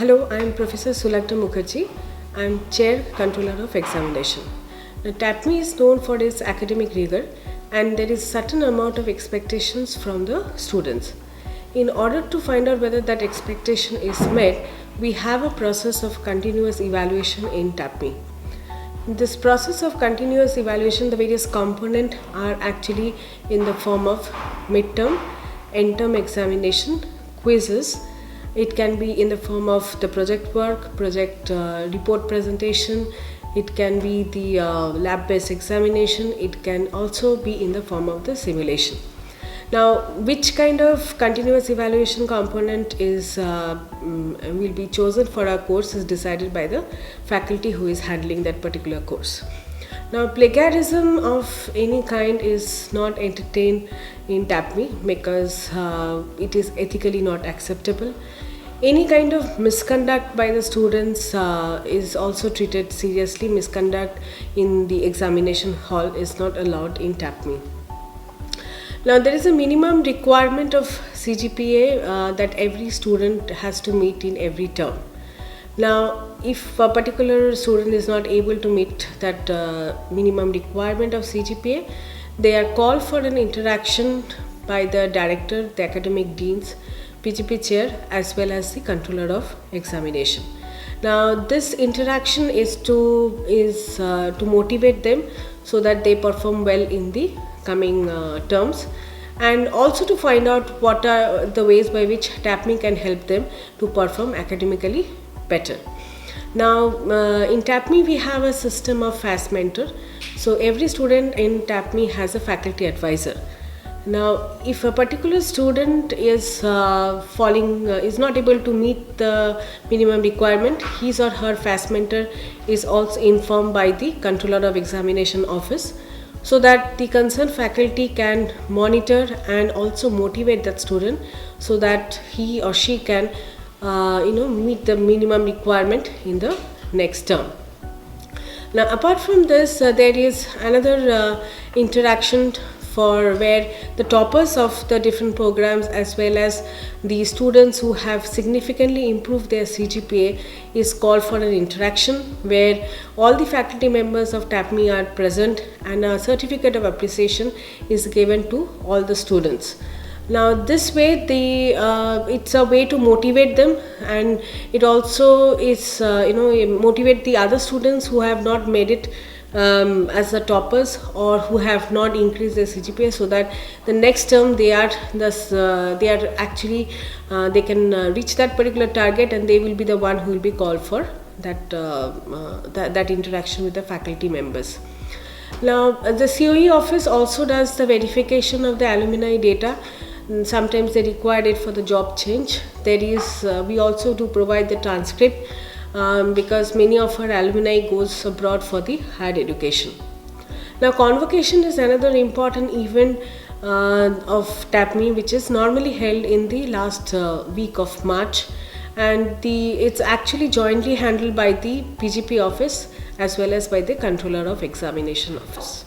Hello, I am Professor Sulakta Mukherjee. I am Chair Controller of Examination. Now, TAPME is known for its academic rigor and there is certain amount of expectations from the students. In order to find out whether that expectation is met, we have a process of continuous evaluation in TAPME. In this process of continuous evaluation, the various components are actually in the form of midterm, end-term examination, quizzes. It can be in the form of the project work, project report presentation. It can be the lab-based examination. It can also be in the form of the simulation. Now, which kind of continuous evaluation component will be chosen for our course is decided by the faculty who is handling that particular course. Now, plagiarism of any kind is not entertained in TAPME because it is ethically not acceptable. Any kind of misconduct by the students is also treated seriously. Misconduct in the examination hall is not allowed in TAPME. Now, there is a minimum requirement of CGPA that every student has to meet in every term. Now, if a particular student is not able to meet that minimum requirement of CGPA, they are called for an interaction by the director, the academic deans, PGP chair, as well as the controller of examination. Now, this interaction is to motivate them so that they perform well in the coming terms, and also to find out what are the ways by which TAPME can help them to perform academically better. Now, in TAPME we have a system of fast mentor. So every student in TAPME has a faculty advisor. Now, if a particular student is is not able to meet the minimum requirement, his or her fast mentor is also informed by the controller of examination office, so that the concerned faculty can monitor and also motivate that student so that he or she can meet the minimum requirement in the next term. Now, apart from this, there is another interaction for where the toppers of the different programs as well as the students who have significantly improved their CGPA is called for an interaction where all the faculty members of TAPME are present and a certificate of appreciation is given to all the students. Now, this way it's a way to motivate them, and it also is motivate the other students who have not made it as the toppers or who have not increased their CGPA, so that the next term they can reach that particular target, and they will be the one who will be called for that interaction with the faculty members. Now, the COE office also does the verification of the alumni data. Sometimes they require it for the job change. We also do provide the transcript because many of our alumni goes abroad for the higher education. Now, convocation is another important event of TAPME, which is normally held in the last week of March, and it's actually jointly handled by the PGP office as well as by the controller of examination office.